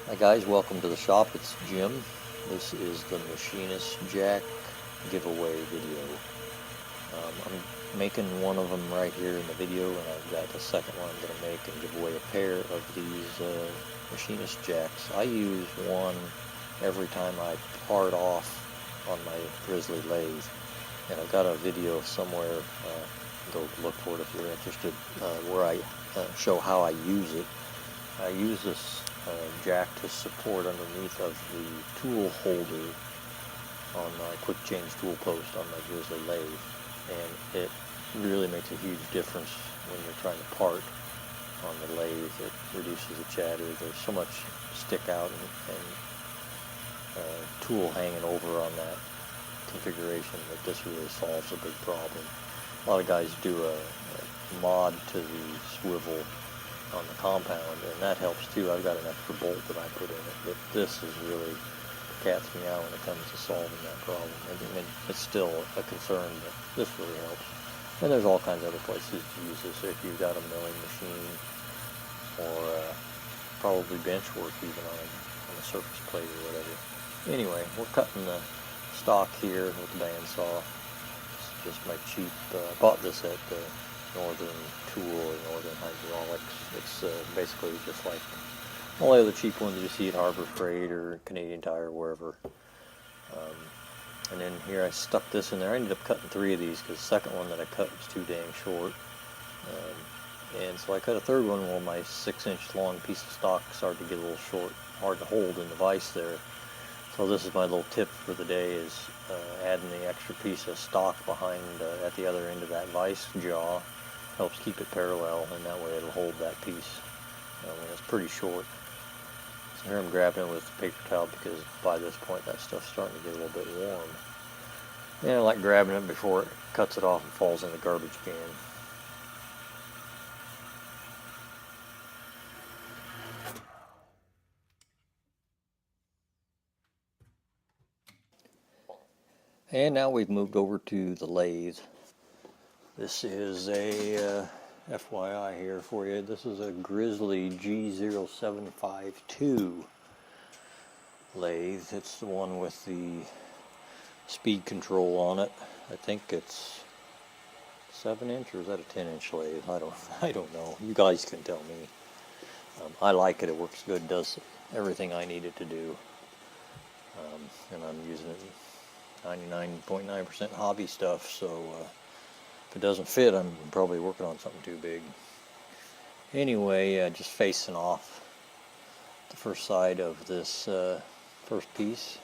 Hi guys, welcome to the shop. It's Jim. This is the Machinist Jack giveaway video. I'm making one of them right here in the video, and I've got the second one I'm going to make and give away a pair of these Machinist Jacks. I use one every time I part off on my Grizzly lathe, and I've got a video somewhere, go look for it if you're interested, where I show how I use it. I use this jack to support underneath of the tool holder on my quick change tool post on my Grizzly lathe, and it really makes a huge difference when you're trying to part on the lathe. It reduces the chatter. There's so much stick out and tool hanging over on that configuration that this really solves a big problem. A lot of guys do a mod to the swivel on the compound, and that helps too. I've got an extra bolt that I put in it, but this is really cat's meow when it comes to solving that problem. I mean, it's still a concern, but this really helps. And there's all kinds of other places to use this if you've got a milling machine, or probably bench work even on a surface plate or whatever. Anyway, we're cutting the stock here with the bandsaw. It's just my cheap, bought this at Northern Tool or Northern Hydraulics. It's basically just like all the other cheap ones you see at Harbor Freight or Canadian Tire, wherever. And then here I stuck this in there. I ended up cutting 3 of these because the second one that I cut was too dang short. And so I cut a third one. Well, my 6-inch long piece of stock started to get a little short, hard to hold in the vise there. So this is my little tip for the day, is adding the extra piece of stock behind at the other end of that vise jaw. Helps keep it parallel, and that way it'll hold that piece when it's pretty short. So here I'm grabbing it with the paper towel because by this point that stuff's starting to get a little bit warm. And I like grabbing it before it cuts it off and falls in the garbage can. And now we've moved over to the lathe. This is a FYI here for you. This is a Grizzly G0752 lathe. It's the one with the speed control on it. I think it's 7-inch, or is that a 10-inch lathe? I don't know. You guys can tell me. I like it. It works good. Does everything I need it to do. And I'm using it 99.9% hobby stuff, so if it doesn't fit, I'm probably working on something too big. Anyway, just facing off the first side of this first piece.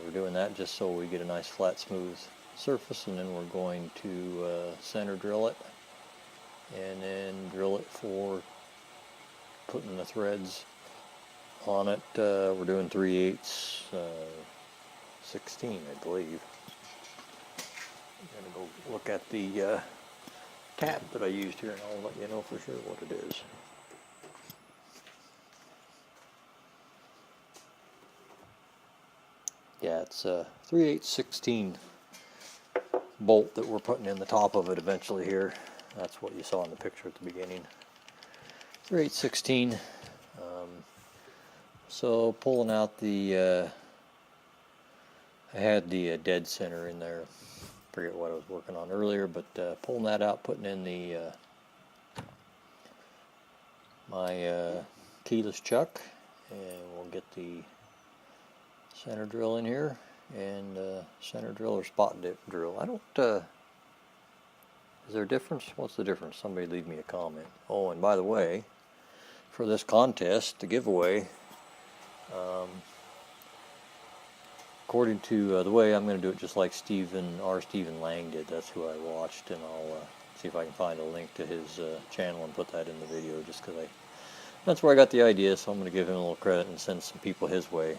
We're doing that just so we get a nice flat smooth surface, and then we're going to center drill it, and then drill it for putting the threads on it. We're doing 3/8 16, I believe. I'm going to go look at the tab that I used here, and I'll let you know for sure what it is. Yeah, it's a 3/8 16 bolt that we're putting in the top of it eventually here. That's what you saw in the picture at the beginning. 3/8 16. So pulling out the I had the dead center in there. Forget what I was working on earlier, but pulling that out, putting in the my keyless chuck, and we'll get the center drill in here, and center drill or spot drill. I don't. Is there a difference? What's the difference? Somebody leave me a comment. Oh, and by the way, for this contest, the giveaway. According to the way, I'm going to do it just like Stephen Lang did. That's who I watched, and I'll see if I can find a link to his channel and put that in the video, just because that's where I got the idea, so I'm going to give him a little credit and send some people his way.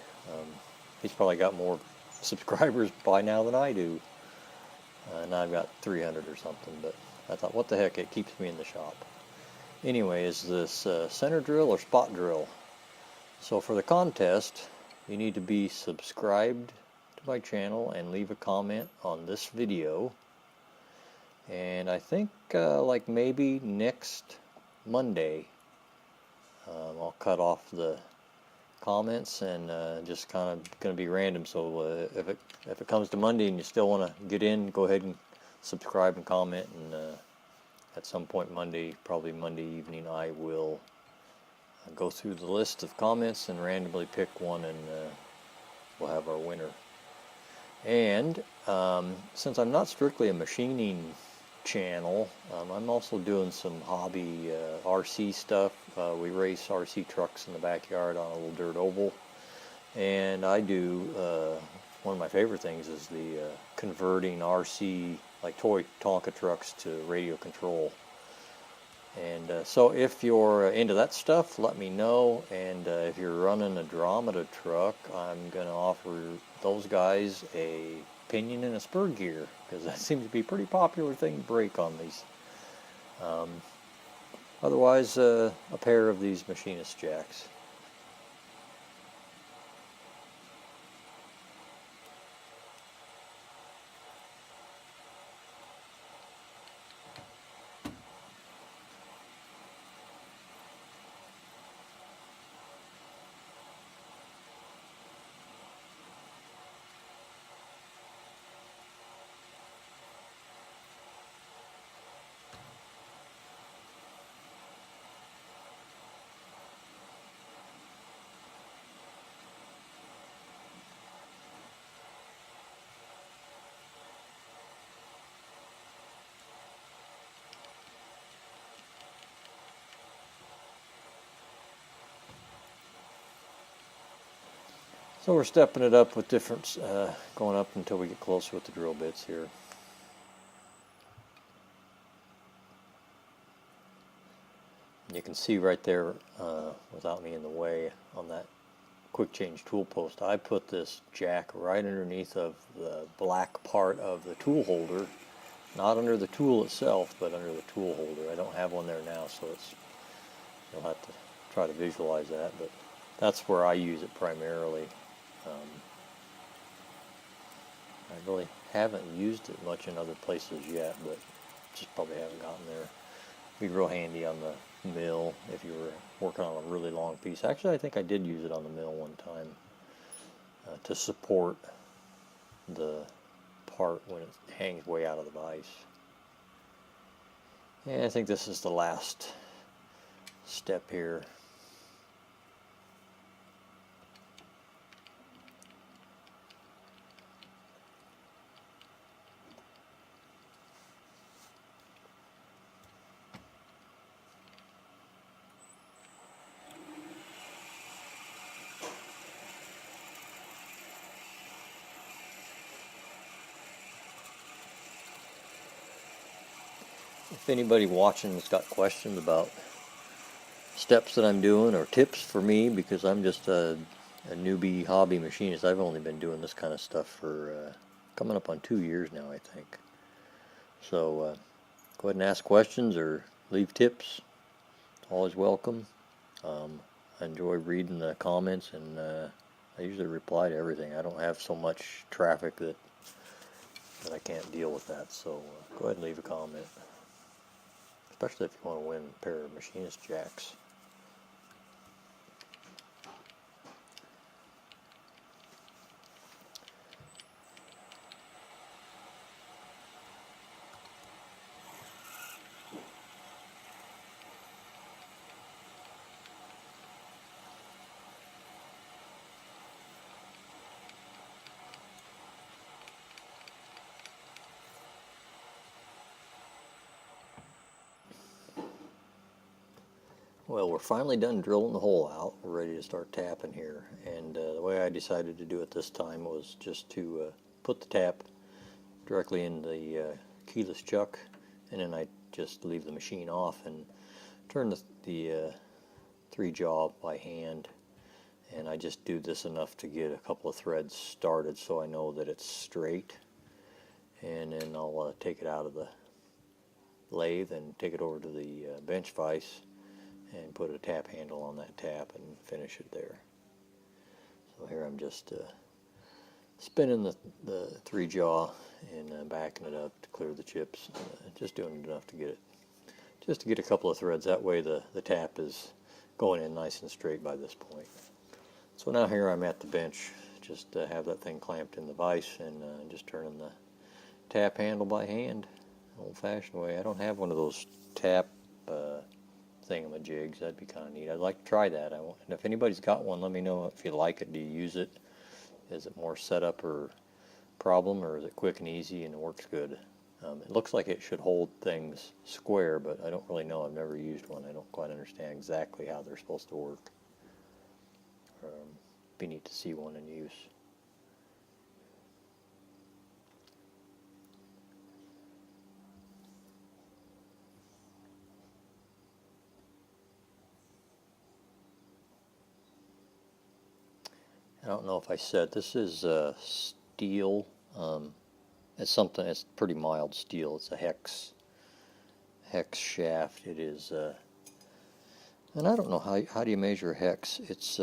He's probably got more subscribers by now than I do, and I've got 300 or something, but I thought, what the heck, it keeps me in the shop. Anyway, is this center drill or spot drill? So for the contest, you need to be subscribed to my channel and leave a comment on this video. And I think like maybe next Monday, I'll cut off the comments, and just kind of going to be random. So if it comes to Monday and you still want to get in, go ahead and subscribe and comment, and at some point Monday, probably Monday evening, I will go through the list of comments and randomly pick one, and we'll have our winner. And since I'm not strictly a machining channel, I'm also doing some hobby RC stuff. We race RC trucks in the backyard on a little dirt oval, and I do one of my favorite things is the converting RC, like toy Tonka trucks, to radio control. And so if you're into that stuff, let me know. And if you're running a Dromeda truck, I'm going to offer those guys a pinion and a spur gear, because that seems to be a pretty popular thing to break on these. Otherwise, a pair of these Machinist jacks. So we're stepping it up with different, going up until we get closer with the drill bits here. You can see right there, without me in the way, on that quick change tool post, I put this jack right underneath of the black part of the tool holder, not under the tool itself, but under the tool holder. I don't have one there now, so you'll have to try to visualize that, but that's where I use it primarily. I really haven't used it much in other places yet, but just probably haven't gotten there. Be real handy on the mill if you were working on a really long piece. Actually, I think I did use it on the mill one time to support the part when it hangs way out of the vise. And I think this is the last step here. If anybody watching has got questions about steps that I'm doing or tips for me, because I'm just a newbie hobby machinist. I've only been doing this kind of stuff for coming up on 2 years now, I think. So go ahead and ask questions or leave tips. Always welcome. I enjoy reading the comments, and I usually reply to everything. I don't have so much traffic that I can't deal with that. So go ahead and leave a comment, especially if you want to win a pair of Machinist jacks. Well, we're finally done drilling the hole out. We're ready to start tapping here. And the way I decided to do it this time was just to put the tap directly in the keyless chuck, and then I just leave the machine off and turn the 3-jaw by hand. And I just do this enough to get a couple of threads started so I know that it's straight. And then I'll take it out of the lathe and take it over to the bench vise and put a tap handle on that tap and finish it there. So here I'm just spinning the 3-jaw and backing it up to clear the chips. Just doing it enough to get a couple of threads. That way the tap is going in nice and straight by this point. So now here I'm at the bench, just have that thing clamped in the vise and just turning the tap handle by hand, old-fashioned way. I don't have one of those tap thingamajigs. That'd be kind of neat. I'd like to try that. And if anybody's got one, let me know if you like it. Do you use it? Is it more setup or problem, or is it quick and easy and it works good? It looks like it should hold things square, but I don't really know. I've never used one. I don't quite understand exactly how they're supposed to work. Be neat to see one in use. I don't know if I said, this is steel. It's something, it's pretty mild steel. It's a hex shaft. It is, and I don't know how do you measure hex. It's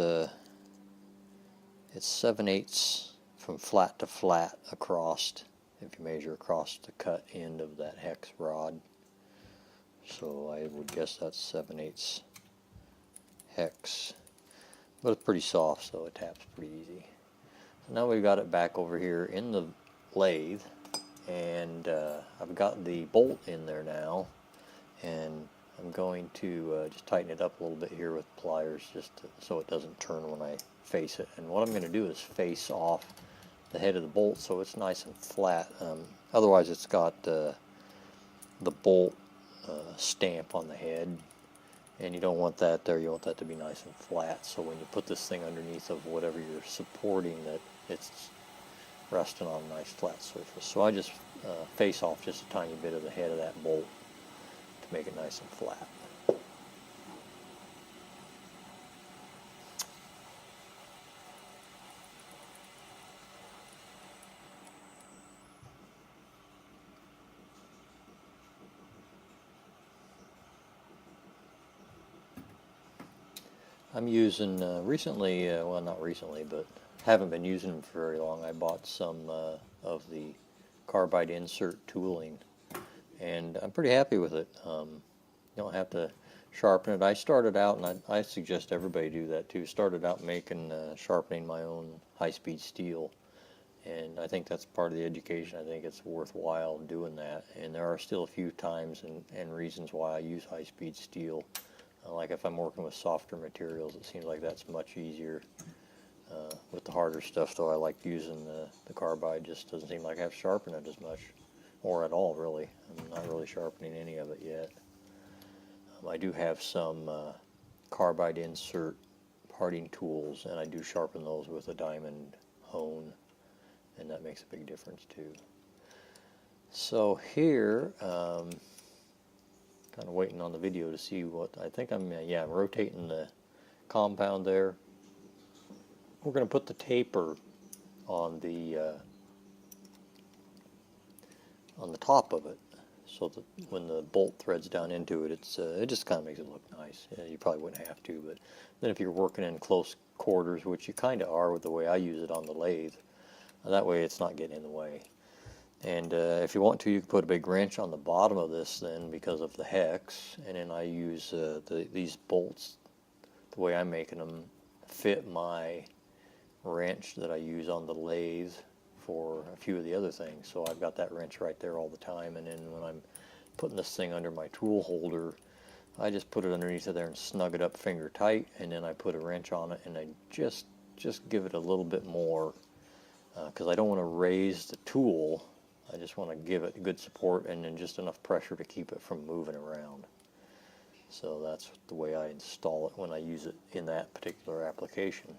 7/8 from flat to flat across, if you measure across the cut end of that hex rod. So I would guess that's 7/8 hex. But it's pretty soft, so it taps pretty easy. So now we've got it back over here in the lathe, and I've got the bolt in there now, and I'm going to just tighten it up a little bit here with pliers, just so it doesn't turn when I face it. And what I'm going to do is face off the head of the bolt so it's nice and flat. Otherwise it's got the bolt stamp on the head, and you don't want that there. You want that to be nice and flat, so when you put this thing underneath of whatever you're supporting, that it's resting on a nice flat surface. So I just face off just a tiny bit of the head of that bolt to make it nice and flat. I'm using recently, well, not recently, but haven't been using them for very long. I bought some of the carbide insert tooling, and I'm pretty happy with it. You don't have to sharpen it. I started out, and I suggest everybody do that too, started out making, sharpening my own high-speed steel, and I think that's part of the education. I think it's worthwhile doing that, and there are still a few times and reasons why I use high-speed steel. Like if I'm working with softer materials, it seems like that's much easier. With the harder stuff, though, I like using the carbide. Just doesn't seem like I have to sharpen it as much, or at all, really. I'm not really sharpening any of it yet. I do have some carbide insert parting tools, and I do sharpen those with a diamond hone, and that makes a big difference too. So here, kind of waiting on the video to see what I think I'm rotating the compound there. We're going to put the taper on the top of it, so that when the bolt threads down into it, it just kind of makes it look nice. You probably wouldn't have to, but then if you're working in close quarters, which you kind of are with the way I use it on the lathe, that way it's not getting in the way. And if you want to, you can put a big wrench on the bottom of this then, because of the hex, and then I use these bolts, the way I'm making them, fit my wrench that I use on the lathe for a few of the other things. So I've got that wrench right there all the time, and then when I'm putting this thing under my tool holder, I just put it underneath of there and snug it up finger tight, and then I put a wrench on it, and I just give it a little bit more, because I don't want to raise the tool. I just want to give it good support and then just enough pressure to keep it from moving around. So that's the way I install it when I use it in that particular application.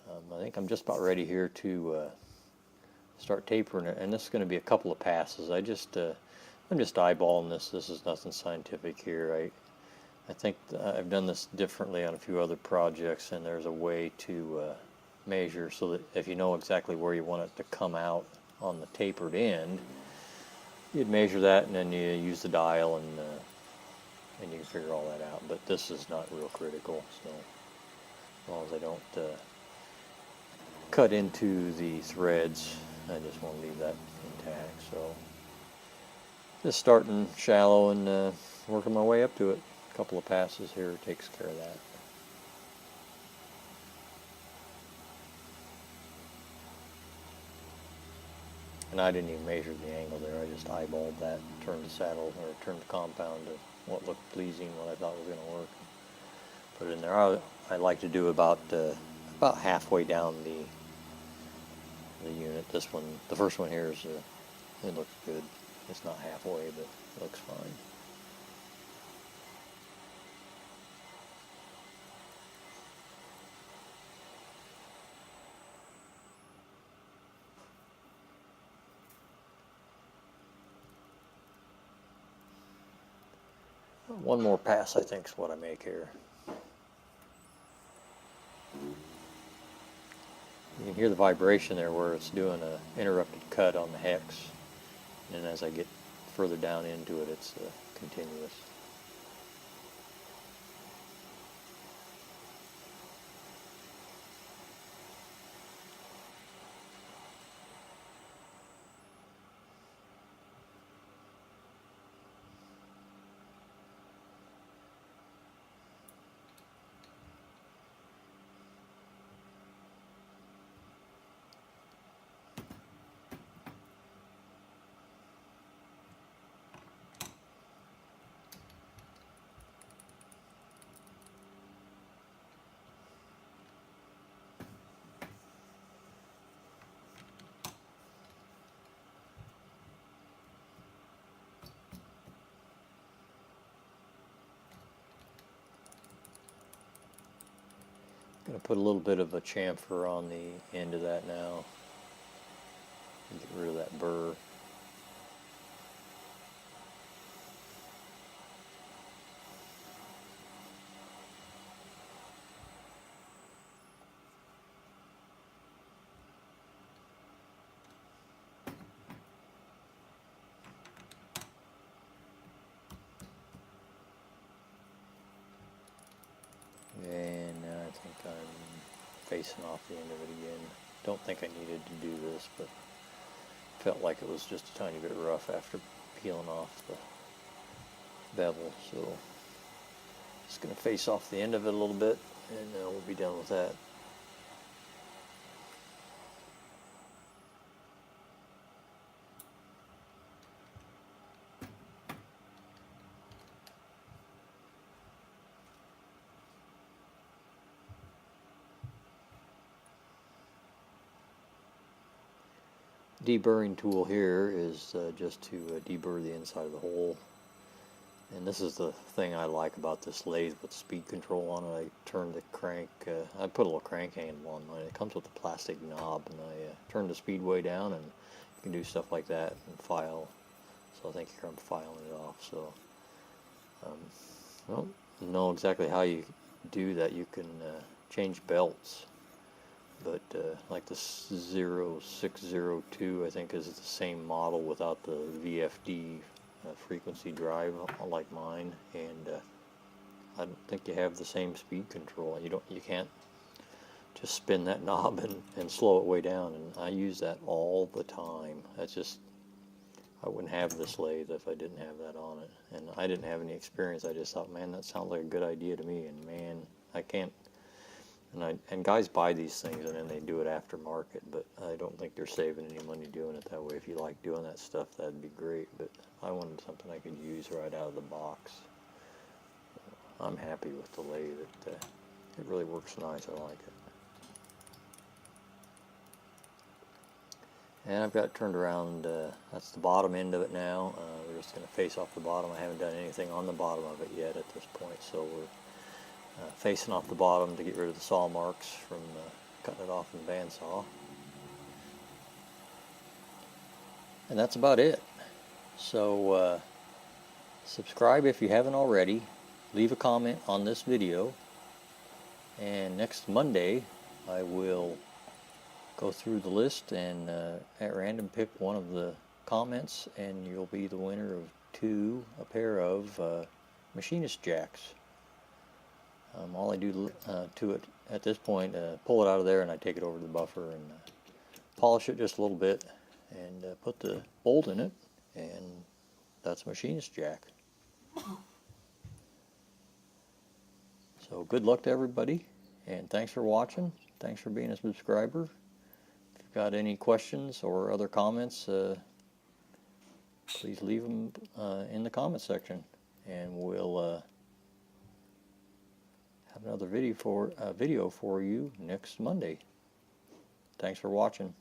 I think I'm just about ready here to start tapering it, and this is going to be a couple of passes. I'm just eyeballing this. This is nothing scientific here. I think I've done this differently on a few other projects, and there's a way to measure so that if you know exactly where you want it to come out on the tapered end, you'd measure that, and then you use the dial, and you can figure all that out. But this is not real critical, so as long as I don't cut into the threads, I just want to leave that intact. So just starting shallow and working my way up to it. A couple of passes here takes care of that. And I didn't even measure the angle there. I just eyeballed that, turned the saddle, or turned the compound to what looked pleasing, what I thought was going to work. Put it in there. I like to do about halfway down the unit. This one, the first one here, it looks good. It's not halfway, but it looks fine. One more pass, I think, is what I make here. You can hear the vibration there where it's doing an interrupted cut on the hex. And as I get further down into it, it's continuous. Going to put a little bit of a chamfer on the end of that now. Get rid of that burr. And now I think I'm facing off the end of it again. Don't think I needed to do this, but felt like it was just a tiny bit rough after peeling off the bevel. So just going to face off the end of it a little bit, and we'll be done with that. Deburring tool here is just to deburr the inside of the hole. And this is the thing I like about this lathe with speed control on it. I turn the crank, I put a little crank handle on mine. It comes with a plastic knob, and I turn the speed way down, and you can do stuff like that and file. So I think here I'm filing it off. So I don't know exactly how you do that. You can change belts. But like the 0602, I think, is the same model without the VFD frequency drive, like mine, and I don't think you have the same speed control. You can't just spin that knob and slow it way down. And I use that all the time. That's just, I wouldn't have this lathe if I didn't have that on it. And I didn't have any experience. I just thought, man, that sounds like a good idea to me. And man, I can't. And guys buy these things and then they do it aftermarket, but I don't think they're saving any money doing it that way. If you like doing that stuff, that'd be great, but I wanted something I could use right out of the box. I'm happy with the lathe. It really works nice. I like it. And I've got it turned around. That's the bottom end of it now. We're just going to face off the bottom. I haven't done anything on the bottom of it yet at this point, so we're facing off the bottom to get rid of the saw marks from cutting it off in the bandsaw. And that's about it. So subscribe if you haven't already. Leave a comment on this video. And next Monday I will go through the list and at random pick one of the comments, and you'll be the winner of a pair of Machinist jacks. All I do to it at this point, pull it out of there, and I take it over to the buffer and polish it just a little bit, and put the bolt in it, and that's a Machinist jack. So good luck to everybody, and thanks for watching. Thanks for being a subscriber. If you've got any questions or other comments, please leave them in the comment section, and we'll have another video for you next Monday. Thanks for watching.